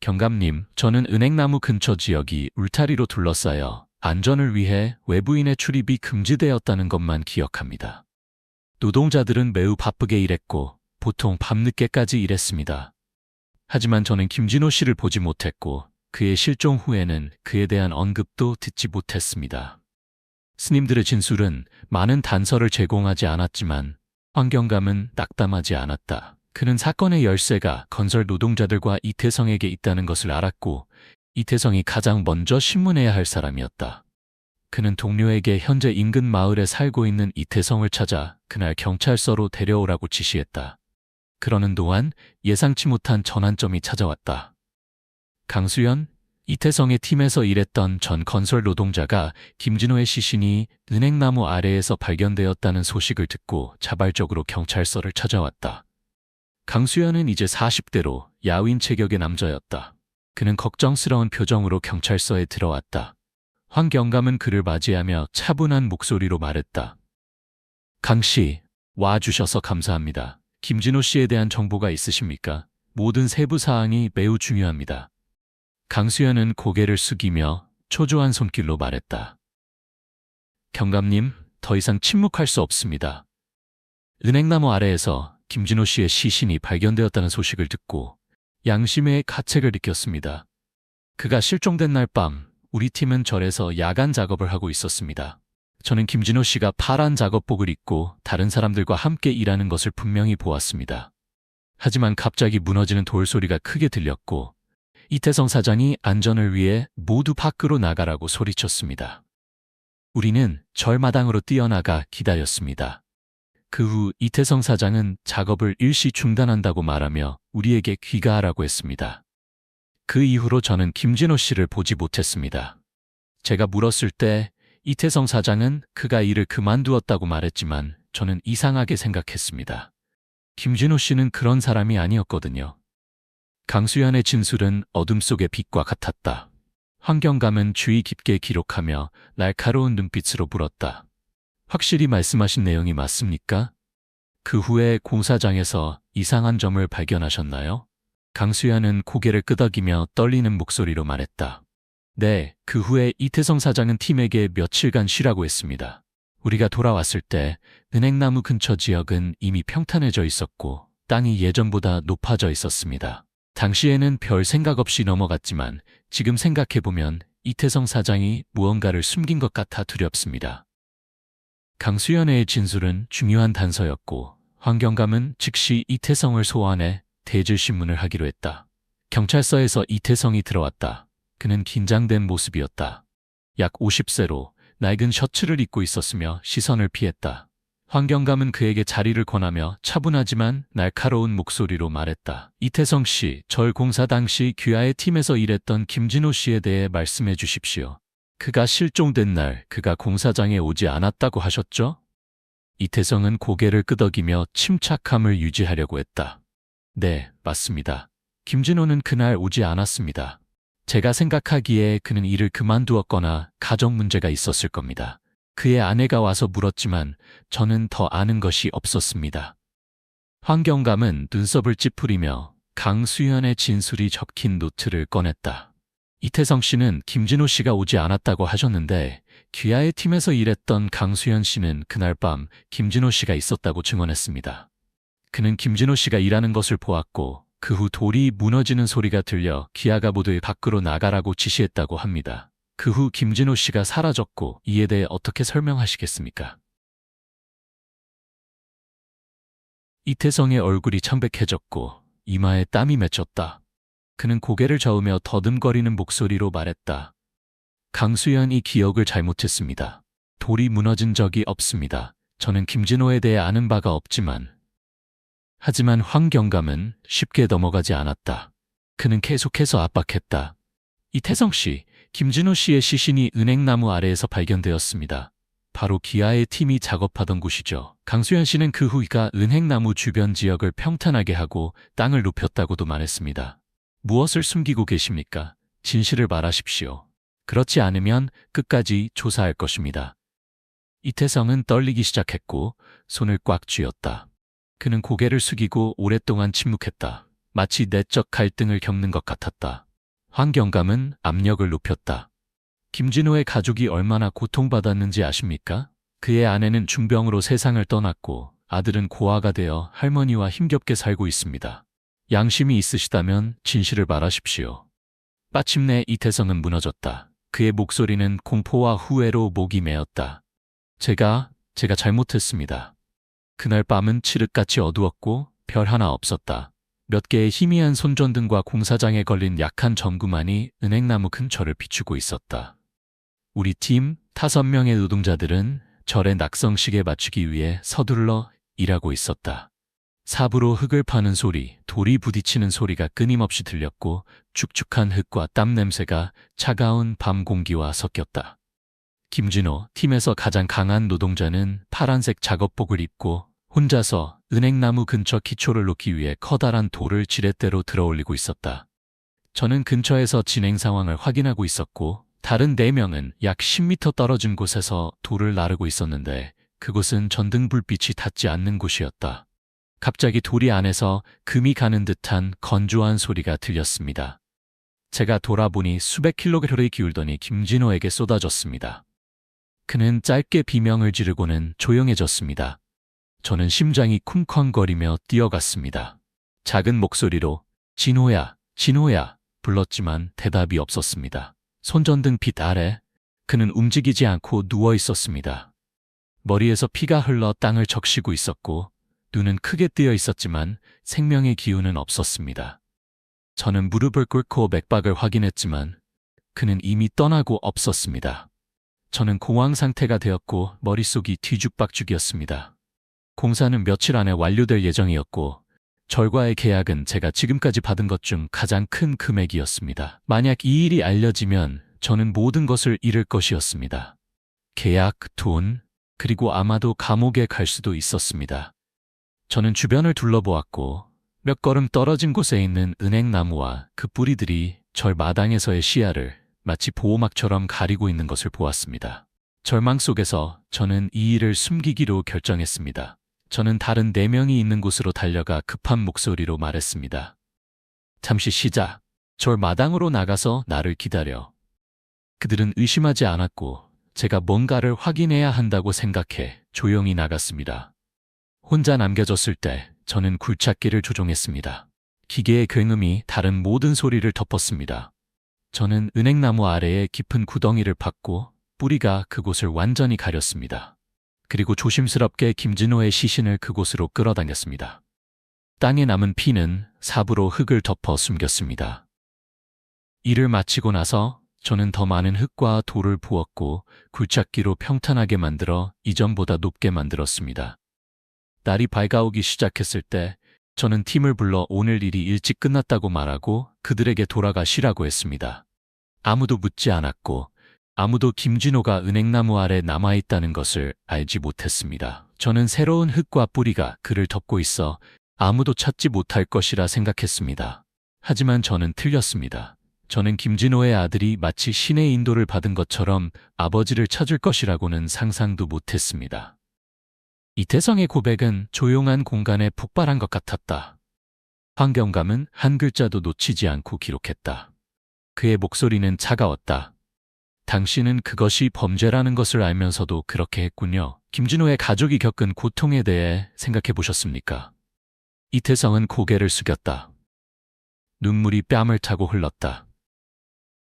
경감님, 저는 은행나무 근처 지역이 울타리로 둘러싸여 안전을 위해 외부인의 출입이 금지되었다는 것만 기억합니다. 노동자들은 매우 바쁘게 일했고 보통 밤늦게까지 일했습니다. 하지만 저는 김진호 씨를 보지 못했고 그의 실종 후에는 그에 대한 언급도 듣지 못했습니다. 스님들의 진술은 많은 단서를 제공하지 않았지만 황경감은 낙담하지 않았다. 그는 사건의 열쇠가 건설 노동자들과 이태성에게 있다는 것을 알았고 이태성이 가장 먼저 신문해야 할 사람이었다. 그는 동료에게 현재 인근 마을에 살고 있는 이태성을 찾아 그날 경찰서로 데려오라고 지시했다. 그러는 동안 예상치 못한 전환점이 찾아왔다. 강수연, 이태성의 팀에서 일했던 전 건설 노동자가 김진호의 시신이 은행나무 아래에서 발견되었다는 소식을 듣고 자발적으로 경찰서를 찾아왔다. 강수연은 이제 40대로 야윈 체격의 남자였다. 그는 걱정스러운 표정으로 경찰서에 들어왔다. 황경감은 그를 맞이하며 차분한 목소리로 말했다. 강 씨, 와주셔서 감사합니다. 김진호 씨에 대한 정보가 있으십니까? 모든 세부 사항이 매우 중요합니다. 강수연은 고개를 숙이며 초조한 손길로 말했다. 경감님, 더 이상 침묵할 수 없습니다. 은행나무 아래에서 김진호 씨의 시신이 발견되었다는 소식을 듣고 양심의 가책을 느꼈습니다. 그가 실종된 날 밤 우리 팀은 절에서 야간 작업을 하고 있었습니다. 저는 김진호 씨가 파란 작업복을 입고 다른 사람들과 함께 일하는 것을 분명히 보았습니다. 하지만 갑자기 무너지는 돌 소리가 크게 들렸고 이태성 사장이 안전을 위해 모두 밖으로 나가라고 소리쳤습니다. 우리는 절마당으로 뛰어나가 기다렸습니다. 그 후 이태성 사장은 작업을 일시 중단한다고 말하며 우리에게 귀가하라고 했습니다. 그 이후로 저는 김진호 씨를 보지 못했습니다. 제가 물었을 때 이태성 사장은 그가 일을 그만두었다고 말했지만 저는 이상하게 생각했습니다. 김진호 씨는 그런 사람이 아니었거든요. 강수연의 진술은 어둠 속의 빛과 같았다. 환경감은 주의 깊게 기록하며 날카로운 눈빛으로 물었다. 확실히 말씀하신 내용이 맞습니까? 그 후에 공사장에서 이상한 점을 발견하셨나요? 강수연은 고개를 끄덕이며 떨리는 목소리로 말했다. 네, 그 후에 이태성 사장은 팀에게 며칠간 쉬라고 했습니다. 우리가 돌아왔을 때 은행나무 근처 지역은 이미 평탄해져 있었고 땅이 예전보다 높아져 있었습니다. 당시에는 별 생각 없이 넘어갔지만 지금 생각해보면 이태성 사장이 무언가를 숨긴 것 같아 두렵습니다. 강수연의 진술은 중요한 단서였고 환경감은 즉시 이태성을 소환해 대질신문을 하기로 했다. 경찰서에서 이태성이 들어왔다. 그는 긴장된 모습이었다. 약 50세로 낡은 셔츠를 입고 있었으며 시선을 피했다. 환경감은 그에게 자리를 권하며 차분하지만 날카로운 목소리로 말했다. 이태성 씨, 절 공사 당시 귀하의 팀에서 일했던 김진호 씨에 대해 말씀해 주십시오. 그가 실종된 날 그가 공사장에 오지 않았다고 하셨죠? 이태성은 고개를 끄덕이며 침착함을 유지하려고 했다. 네, 맞습니다. 김진호는 그날 오지 않았습니다. 제가 생각하기에 그는 일을 그만두었거나 가정 문제가 있었을 겁니다. 그의 아내가 와서 물었지만 저는 더 아는 것이 없었습니다. 환경감은 눈썹을 찌푸리며 강수연의 진술이 적힌 노트를 꺼냈다. 이태성 씨는 김진호 씨가 오지 않았다고 하셨는데 귀하의 팀에서 일했던 강수연 씨는 그날 밤 김진호 씨가 있었다고 증언했습니다. 그는 김진호 씨가 일하는 것을 보았고 그 후 돌이 무너지는 소리가 들려 귀하가 모두 밖으로 나가라고 지시했다고 합니다. 그 후 김진호 씨가 사라졌고 이에 대해 어떻게 설명하시겠습니까? 이태성의 얼굴이 창백해졌고 이마에 땀이 맺혔다. 그는 고개를 저으며 더듬거리는 목소리로 말했다. 강수연이 기억을 잘못했습니다. 돌이 무너진 적이 없습니다. 저는 김진호에 대해 아는 바가 없지만 하지만 황경감은 쉽게 넘어가지 않았다. 그는 계속해서 압박했다. 이태성 씨, 김진호 씨의 시신이 은행나무 아래에서 발견되었습니다. 바로 기아의 팀이 작업하던 곳이죠. 강수연 씨는 그 후 그가 은행나무 주변 지역을 평탄하게 하고 땅을 높였다고도 말했습니다. 무엇을 숨기고 계십니까? 진실을 말하십시오. 그렇지 않으면 끝까지 조사할 것입니다. 이태성은 떨리기 시작했고 손을 꽉 쥐었다. 그는 고개를 숙이고 오랫동안 침묵했다. 마치 내적 갈등을 겪는 것 같았다. 황경감은 압력을 높였다. 김진호의 가족이 얼마나 고통받았는지 아십니까? 그의 아내는 중병으로 세상을 떠났고 아들은 고아가 되어 할머니와 힘겹게 살고 있습니다. 양심이 있으시다면 진실을 말하십시오. 마침내 이태성은 무너졌다. 그의 목소리는 공포와 후회로 목이 메었다. 제가 잘못했습니다. 그날 밤은 칠흑같이 어두웠고 별 하나 없었다. 몇 개의 희미한 손전등과 공사장에 걸린 약한 전구만이 은행나무 근처를 비추고 있었다. 우리 팀 5명의 노동자들은 절의 낙성식에 맞추기 위해 서둘러 일하고 있었다. 삽으로 흙을 파는 소리, 돌이 부딪히는 소리가 끊임없이 들렸고 축축한 흙과 땀 냄새가 차가운 밤 공기와 섞였다. 김진호, 팀에서 가장 강한 노동자는 파란색 작업복을 입고 혼자서 은행나무 근처 기초를 놓기 위해 커다란 돌을 지렛대로 들어올리고 있었다. 저는 근처에서 진행 상황을 확인하고 있었고 다른 4명은 약 10m 떨어진 곳에서 돌을 나르고 있었는데 그곳은 전등 불빛이 닿지 않는 곳이었다. 갑자기 돌이 안에서 금이 가는 듯한 건조한 소리가 들렸습니다. 제가 돌아보니 수백 킬로그램이 기울더니 김진호에게 쏟아졌습니다. 그는 짧게 비명을 지르고는 조용해졌습니다. 저는 심장이 쿵쾅거리며 뛰어갔습니다. 작은 목소리로 진호야, 진호야 불렀지만 대답이 없었습니다. 손전등 빛 아래 그는 움직이지 않고 누워 있었습니다. 머리에서 피가 흘러 땅을 적시고 있었고 눈은 크게 뜨여 있었지만 생명의 기운은 없었습니다. 저는 무릎을 꿇고 맥박을 확인했지만 그는 이미 떠나고 없었습니다. 저는 공황 상태가 되었고 머릿속이 뒤죽박죽이었습니다. 공사는 며칠 안에 완료될 예정이었고 절과의 계약은 제가 지금까지 받은 것 중 가장 큰 금액이었습니다. 만약 이 일이 알려지면 저는 모든 것을 잃을 것이었습니다. 계약, 돈, 그리고 아마도 감옥에 갈 수도 있었습니다. 저는 주변을 둘러보았고 몇 걸음 떨어진 곳에 있는 은행나무와 그 뿌리들이 절 마당에서의 시야를 마치 보호막처럼 가리고 있는 것을 보았습니다. 절망 속에서 저는 이 일을 숨기기로 결정했습니다. 저는 다른 4명이 있는 곳으로 달려가 급한 목소리로 말했습니다. 잠시 쉬자. 절 마당으로 나가서 나를 기다려. 그들은 의심하지 않았고 제가 뭔가를 확인해야 한다고 생각해 조용히 나갔습니다. 혼자 남겨졌을 때 저는 굴착기를 조종했습니다. 기계의 굉음이 다른 모든 소리를 덮었습니다. 저는 은행나무 아래에 깊은 구덩이를 팠고 뿌리가 그곳을 완전히 가렸습니다. 그리고 조심스럽게 김진호의 시신을 그곳으로 끌어당겼습니다. 땅에 남은 피는 삽으로 흙을 덮어 숨겼습니다. 일을 마치고 나서 저는 더 많은 흙과 돌을 부었고 굴착기로 평탄하게 만들어 이전보다 높게 만들었습니다. 날이 밝아오기 시작했을 때 저는 팀을 불러 오늘 일이 일찍 끝났다고 말하고 그들에게 돌아가 쉬라고 했습니다. 아무도 묻지 않았고 아무도 김진호가 은행나무 아래 남아있다는 것을 알지 못했습니다. 저는 새로운 흙과 뿌리가 그를 덮고 있어 아무도 찾지 못할 것이라 생각했습니다. 하지만 저는 틀렸습니다. 저는 김진호의 아들이 마치 신의 인도를 받은 것처럼 아버지를 찾을 것이라고는 상상도 못했습니다. 이태성의 고백은 조용한 공간에 폭발한 것 같았다. 황경감은 한 글자도 놓치지 않고 기록했다. 그의 목소리는 차가웠다. 당신은 그것이 범죄라는 것을 알면서도 그렇게 했군요. 김진호의 가족이 겪은 고통에 대해 생각해 보셨습니까? 이태성은 고개를 숙였다. 눈물이 뺨을 타고 흘렀다.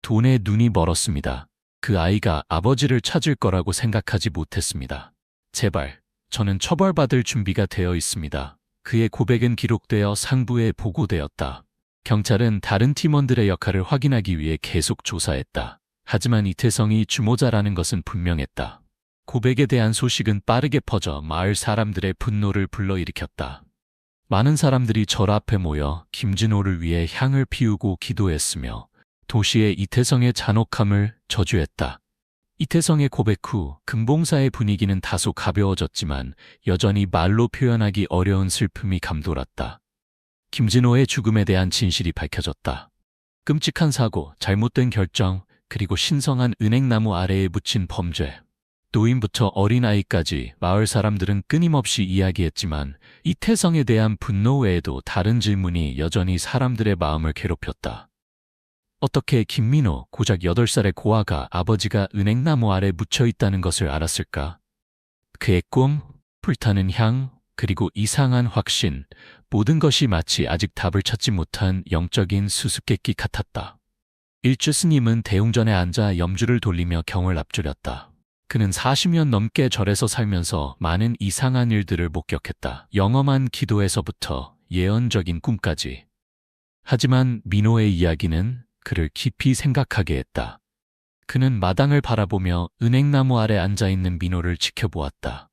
돈에 눈이 멀었습니다. 그 아이가 아버지를 찾을 거라고 생각하지 못했습니다. 제발, 저는 처벌받을 준비가 되어 있습니다. 그의 고백은 기록되어 상부에 보고되었다. 경찰은 다른 팀원들의 역할을 확인하기 위해 계속 조사했다. 하지만 이태성이 주모자라는 것은 분명했다. 고백에 대한 소식은 빠르게 퍼져 마을 사람들의 분노를 불러일으켰다. 많은 사람들이 절 앞에 모여 김진호를 위해 향을 피우고 기도했으며 도시의 이태성의 잔혹함을 저주했다. 이태성의 고백 후 금봉사의 분위기는 다소 가벼워졌지만 여전히 말로 표현하기 어려운 슬픔이 감돌았다. 김진호의 죽음에 대한 진실이 밝혀졌다. 끔찍한 사고, 잘못된 결정, 그리고 신성한 은행나무 아래에 묻힌 범죄. 노인부터 어린아이까지 마을 사람들은 끊임없이 이야기했지만 이태성에 대한 분노 외에도 다른 질문이 여전히 사람들의 마음을 괴롭혔다. 어떻게 김민호, 고작 8살의 고아가 아버지가 은행나무 아래 묻혀 있다는 것을 알았을까? 그의 꿈, 불타는 향, 그리고 이상한 확신, 모든 것이 마치 아직 답을 찾지 못한 영적인 수수께끼 같았다. 일주 스님은 대웅전에 앉아 염주를 돌리며 경을 앞줄였다. 그는 40년 넘게 절에서 살면서 많은 이상한 일들을 목격했다. 영험한 기도에서부터 예언적인 꿈까지. 하지만 민호의 이야기는 그를 깊이 생각하게 했다. 그는 마당을 바라보며 은행나무 아래 앉아있는 민호를 지켜보았다.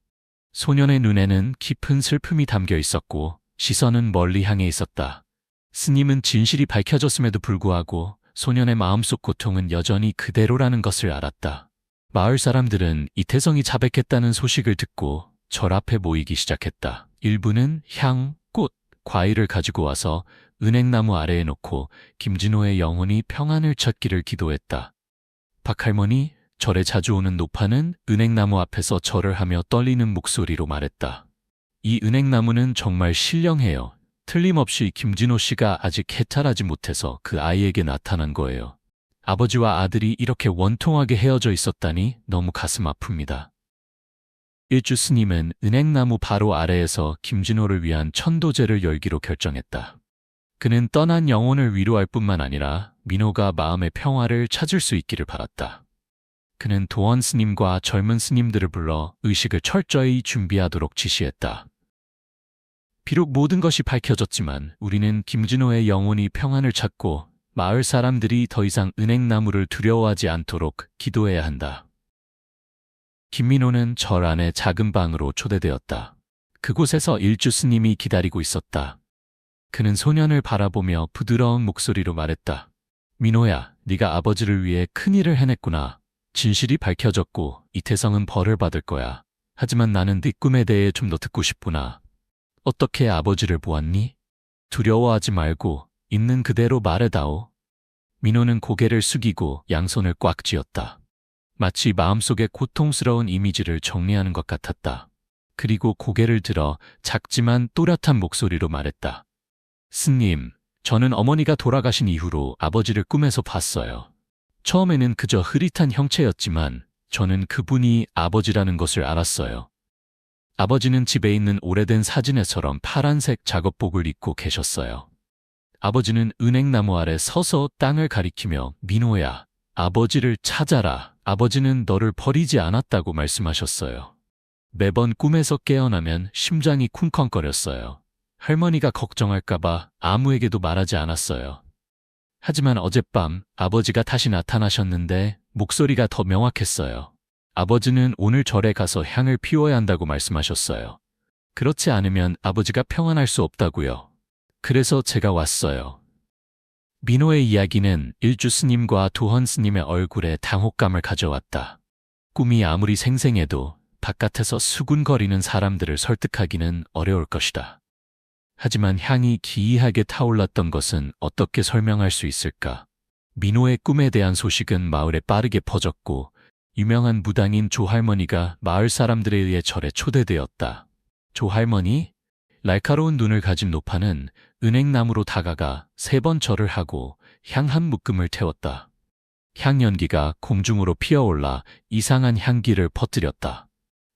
소년의 눈에는 깊은 슬픔이 담겨 있었고 시선은 멀리 향해 있었다. 스님은 진실이 밝혀졌음에도 불구하고 소년의 마음속 고통은 여전히 그대로라는 것을 알았다. 마을 사람들은 이태성이 자백했다는 소식을 듣고 절 앞에 모이기 시작했다. 일부는 향, 꽃, 과일을 가지고 와서 은행나무 아래에 놓고 김진호의 영혼이 평안을 찾기를 기도했다. 박할머니, 절에 자주 오는 노파는 은행나무 앞에서 절을 하며 떨리는 목소리로 말했다. 이 은행나무는 정말 신령해요. 틀림없이 김진호 씨가 아직 해탈하지 못해서 그 아이에게 나타난 거예요. 아버지와 아들이 이렇게 원통하게 헤어져 있었다니 너무 가슴 아픕니다. 일주 스님은 은행나무 바로 아래에서 김진호를 위한 천도제를 열기로 결정했다. 그는 떠난 영혼을 위로할 뿐만 아니라 민호가 마음의 평화를 찾을 수 있기를 바랐다. 그는 도원 스님과 젊은 스님들을 불러 의식을 철저히 준비하도록 지시했다. 비록 모든 것이 밝혀졌지만 우리는 김진호의 영혼이 평안을 찾고 마을 사람들이 더 이상 은행나무를 두려워하지 않도록 기도해야 한다. 김민호는 절 안의 작은 방으로 초대되었다. 그곳에서 일주 스님이 기다리고 있었다. 그는 소년을 바라보며 부드러운 목소리로 말했다. 민호야, 네가 아버지를 위해 큰일을 해냈구나. 진실이 밝혀졌고 이태성은 벌을 받을 거야. 하지만 나는 네 꿈에 대해 좀 더 듣고 싶구나. 어떻게 아버지를 보았니? 두려워하지 말고 있는 그대로 말해다오. 민호는 고개를 숙이고 양손을 꽉 쥐었다. 마치 마음속의 고통스러운 이미지를 정리하는 것 같았다. 그리고 고개를 들어 작지만 또렷한 목소리로 말했다. 스님, 저는 어머니가 돌아가신 이후로 아버지를 꿈에서 봤어요. 처음에는 그저 흐릿한 형체였지만 저는 그분이 아버지라는 것을 알았어요. 아버지는 집에 있는 오래된 사진에처럼 파란색 작업복을 입고 계셨어요. 아버지는 은행나무 아래 서서 땅을 가리키며 민호야, 아버지를 찾아라. 아버지는 너를 버리지 않았다고 말씀하셨어요. 매번 꿈에서 깨어나면 심장이 쿵쾅거렸어요. 할머니가 걱정할까봐 아무에게도 말하지 않았어요. 하지만 어젯밤 아버지가 다시 나타나셨는데 목소리가 더 명확했어요. 아버지는 오늘 절에 가서 향을 피워야 한다고 말씀하셨어요. 그렇지 않으면 아버지가 평안할 수 없다고요. 그래서 제가 왔어요. 민호의 이야기는 일주 스님과 도헌 스님의 얼굴에 당혹감을 가져왔다. 꿈이 아무리 생생해도 바깥에서 수군거리는 사람들을 설득하기는 어려울 것이다. 하지만 향이 기이하게 타올랐던 것은 어떻게 설명할 수 있을까? 민호의 꿈에 대한 소식은 마을에 빠르게 퍼졌고 유명한 무당인 조할머니가 마을 사람들에 의해 절에 초대되었다. 조할머니? 날카로운 눈을 가진 노파는 은행나무로 다가가 3번 절을 하고 향 한 묶음을 태웠다. 향연기가 공중으로 피어올라 이상한 향기를 퍼뜨렸다.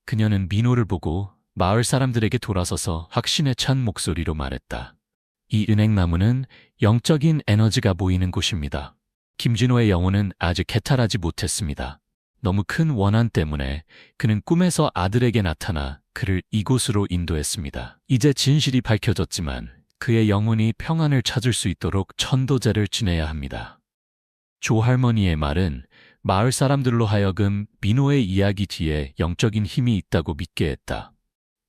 그녀는 민호를 보고 마을 사람들에게 돌아서서 확신에 찬 목소리로 말했다. 이 은행나무는 영적인 에너지가 보이는 곳입니다. 김진호의 영혼은 아직 해탈하지 못했습니다. 너무 큰 원한 때문에 그는 꿈에서 아들에게 나타나 그를 이곳으로 인도했습니다. 이제 진실이 밝혀졌지만 그의 영혼이 평안을 찾을 수 있도록 천도제를 지내야 합니다. 조할머니의 말은 마을 사람들로 하여금 민호의 이야기 뒤에 영적인 힘이 있다고 믿게 했다.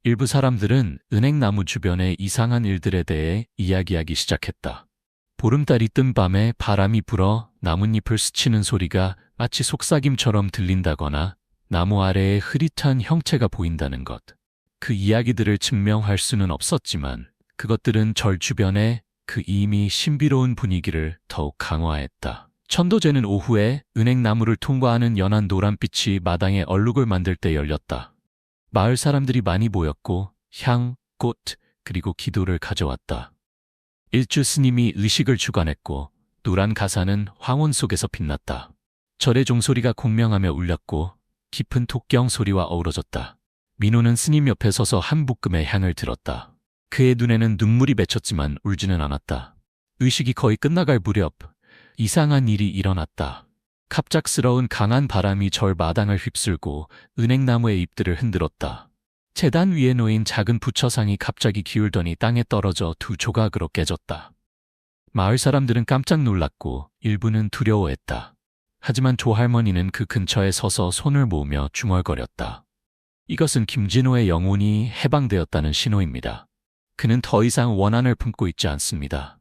일부 사람들은 은행나무 주변의 이상한 일들에 대해 이야기하기 시작했다. 보름달이 뜬 밤에 바람이 불어 나뭇잎을 스치는 소리가 마치 속삭임처럼 들린다거나 나무 아래에 흐릿한 형체가 보인다는 것. 그 이야기들을 증명할 수는 없었지만 그것들은 절 주변에 그 이미 신비로운 분위기를 더욱 강화했다. 천도제는 오후에 은행나무를 통과하는 연한 노란빛이 마당에 얼룩을 만들 때 열렸다. 마을 사람들이 많이 모였고 향, 꽃, 그리고 기도를 가져왔다. 일주 스님이 의식을 주관했고 노란 가사는 황혼 속에서 빛났다. 절의 종소리가 공명하며 울렸고 깊은 톡경 소리와 어우러졌다. 민호는 스님 옆에 서서 한 묶음의 향을 들었다. 그의 눈에는 눈물이 맺혔지만 울지는 않았다. 의식이 거의 끝나갈 무렵 이상한 일이 일어났다. 갑작스러운 강한 바람이 절 마당을 휩쓸고 은행나무의 잎들을 흔들었다. 제단 위에 놓인 작은 부처상이 갑자기 기울더니 땅에 떨어져 2조각으로 깨졌다. 마을 사람들은 깜짝 놀랐고 일부는 두려워했다. 하지만 조할머니는 그 근처에 서서 손을 모으며 중얼거렸다. 이것은 김진호의 영혼이 해방되었다는 신호입니다. 그는 더 이상 원한을 품고 있지 않습니다.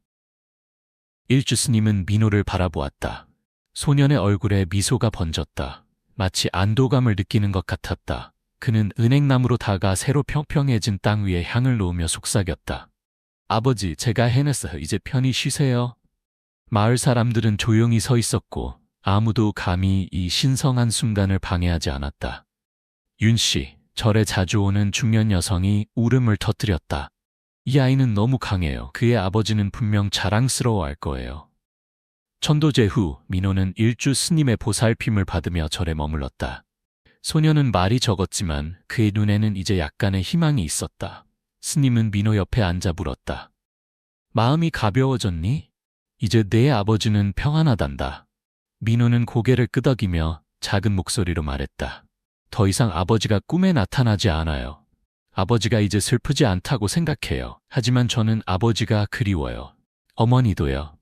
일주 스님은 민호를 바라보았다. 소년의 얼굴에 미소가 번졌다. 마치 안도감을 느끼는 것 같았다. 그는 은행나무로 다가 새로 평평해진 땅 위에 향을 놓으며 속삭였다. 아버지, 제가 해냈어요. 이제 편히 쉬세요. 마을 사람들은 조용히 서 있었고 아무도 감히 이 신성한 순간을 방해하지 않았다. 윤씨, 절에 자주 오는 중년 여성이 울음을 터뜨렸다. 이 아이는 너무 강해요. 그의 아버지는 분명 자랑스러워할 거예요. 천도제 후 민호는 일주 스님의 보살핌을 받으며 절에 머물렀다. 소녀는 말이 적었지만 그의 눈에는 이제 약간의 희망이 있었다. 스님은 민호 옆에 앉아 물었다. 마음이 가벼워졌니? 이제 내 아버지는 평안하단다. 민호는 고개를 끄덕이며 작은 목소리로 말했다. 더 이상 아버지가 꿈에 나타나지 않아요. 아버지가 이제 슬프지 않다고 생각해요. 하지만 저는 아버지가 그리워요. 어머니도요.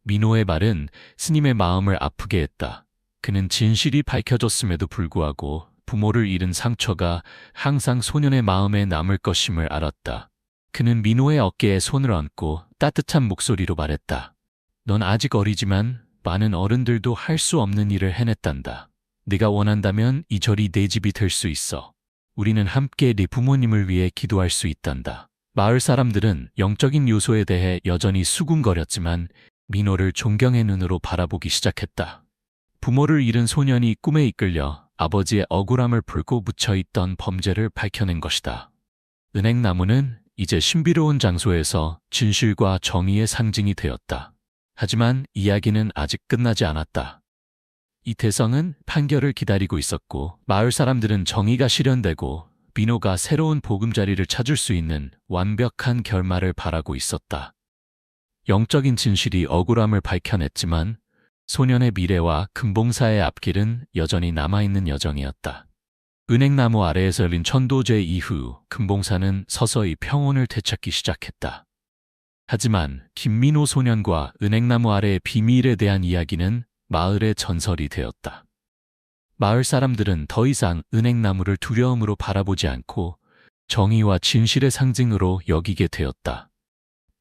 민호의 말은 스님의 마음을 아프게 했다. 그는 진실이 밝혀졌음에도 불구하고 부모를 잃은 상처가 항상 소년의 마음에 남을 것임을 알았다. 그는 민호의 어깨에 손을 얹고 따뜻한 목소리로 말했다. 넌 아직 어리지만 많은 어른들도 할 수 없는 일을 해냈단다. 네가 원한다면 이 절이 내 집이 될 수 있어. 우리는 함께 네 부모님을 위해 기도할 수 있단다. 마을 사람들은 영적인 요소에 대해 여전히 수군거렸지만 민호를 존경의 눈으로 바라보기 시작했다. 부모를 잃은 소년이 꿈에 이끌려 아버지의 억울함을 풀고 묻혀있던 범죄를 밝혀낸 것이다. 은행나무는 이제 신비로운 장소에서 진실과 정의의 상징이 되었다. 하지만 이야기는 아직 끝나지 않았다. 이태성은 판결을 기다리고 있었고 마을 사람들은 정의가 실현되고 민호가 새로운 보금자리를 찾을 수 있는 완벽한 결말을 바라고 있었다. 영적인 진실이 억울함을 밝혀냈지만 소년의 미래와 금봉사의 앞길은 여전히 남아있는 여정이었다. 은행나무 아래에서 열린 천도제 이후 금봉사는 서서히 평온을 되찾기 시작했다. 하지만 김민호 소년과 은행나무 아래의 비밀에 대한 이야기는 마을의 전설이 되었다. 마을 사람들은 더 이상 은행나무를 두려움으로 바라보지 않고 정의와 진실의 상징으로 여기게 되었다.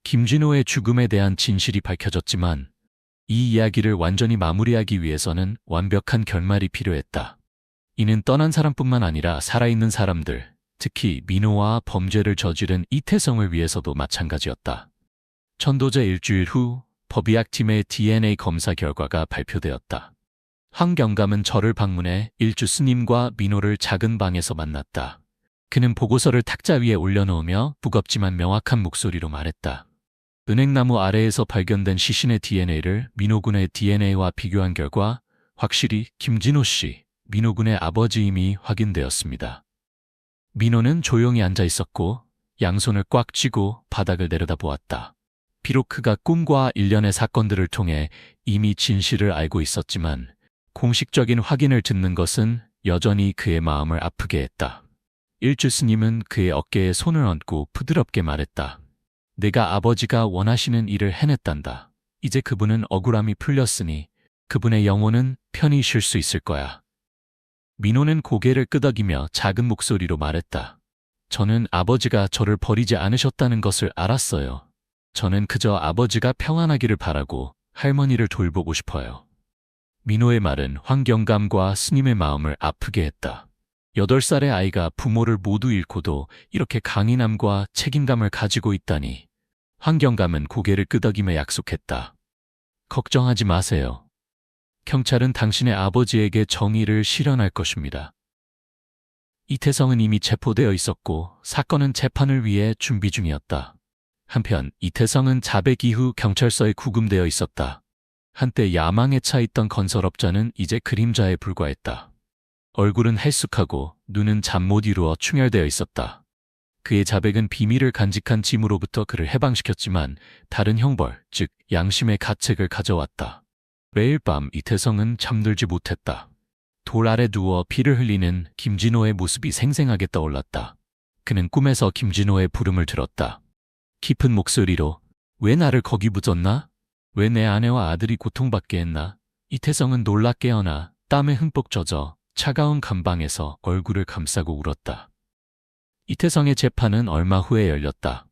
김진호의 죽음에 대한 진실이 밝혀졌지만 이 이야기를 완전히 마무리하기 위해서는 완벽한 결말이 필요했다. 이는 떠난 사람뿐만 아니라 살아있는 사람들, 특히 민호와 범죄를 저지른 이태성을 위해서도 마찬가지였다. 천도제 일주일 후 법의학팀의 DNA 검사 결과가 발표되었다. 황경감은 저를 방문해 일주 스님과 민호를 작은 방에서 만났다. 그는 보고서를 탁자 위에 올려놓으며 무겁지만 명확한 목소리로 말했다. 은행나무 아래에서 발견된 시신의 DNA를 민호군의 DNA와 비교한 결과 확실히 김진호 씨, 민호군의 아버지임이 확인되었습니다. 민호는 조용히 앉아 있었고 양손을 꽉 쥐고 바닥을 내려다보았다. 비록 그가 꿈과 일련의 사건들을 통해 이미 진실을 알고 있었지만 공식적인 확인을 듣는 것은 여전히 그의 마음을 아프게 했다. 일주 스님은 그의 어깨에 손을 얹고 부드럽게 말했다. 내가 아버지가 원하시는 일을 해냈단다. 이제 그분은 억울함이 풀렸으니 그분의 영혼은 편히 쉴 수 있을 거야. 민호는 고개를 끄덕이며 작은 목소리로 말했다. 저는 아버지가 저를 버리지 않으셨다는 것을 알았어요. 저는 그저 아버지가 평안하기를 바라고 할머니를 돌보고 싶어요. 민호의 말은 황경감과 스님의 마음을 아프게 했다. 8살의 아이가 부모를 모두 잃고도 이렇게 강인함과 책임감을 가지고 있다니. 황경감은 고개를 끄덕이며 약속했다. 걱정하지 마세요. 경찰은 당신의 아버지에게 정의를 실현할 것입니다. 이태성은 이미 체포되어 있었고 사건은 재판을 위해 준비 중이었다. 한편 이태성은 자백 이후 경찰서에 구금되어 있었다. 한때 야망에 차 있던 건설업자는 이제 그림자에 불과했다. 얼굴은 헬쑥하고 눈은 잠 못 이루어 충혈되어 있었다. 그의 자백은 비밀을 간직한 짐으로부터 그를 해방시켰지만 다른 형벌, 즉 양심의 가책을 가져왔다. 매일 밤 이태성은 잠들지 못했다. 돌 아래 누워 피를 흘리는 김진호의 모습이 생생하게 떠올랐다. 그는 꿈에서 김진호의 부름을 들었다. 깊은 목소리로 왜 나를 거기 묻었나? 왜 내 아내와 아들이 고통받게 했나? 이태성은 놀라 깨어나 땀에 흠뻑 젖어 차가운 감방에서 얼굴을 감싸고 울었다. 이태성의 재판은 얼마 후에 열렸다.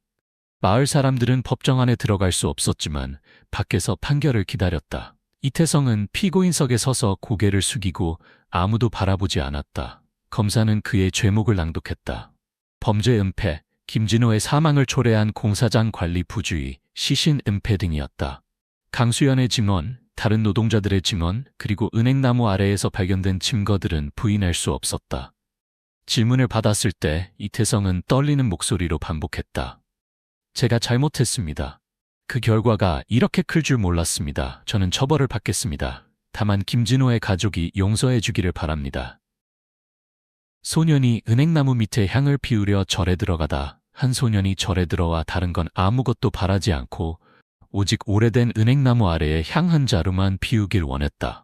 마을 사람들은 법정 안에 들어갈 수 없었지만 밖에서 판결을 기다렸다. 이태성은 피고인석에 서서 고개를 숙이고 아무도 바라보지 않았다. 검사는 그의 죄목을 낭독했다. 범죄 은폐, 김진호의 사망을 초래한 공사장 관리 부주의, 시신 은폐 등이었다. 강수연의 증언, 다른 노동자들의 증언, 그리고 은행나무 아래에서 발견된 증거들은 부인할 수 없었다. 질문을 받았을 때 이태성은 떨리는 목소리로 반복했다. 제가 잘못했습니다. 그 결과가 이렇게 클 줄 몰랐습니다. 저는 처벌을 받겠습니다. 다만 김진호의 가족이 용서해 주기를 바랍니다. 소년이 은행나무 밑에 향을 피우려 절에 들어가다 한 소년이 절에 들어와 다른 건 아무것도 바라지 않고 오직 오래된 은행나무 아래에 향 한 자루만 피우길 원했다.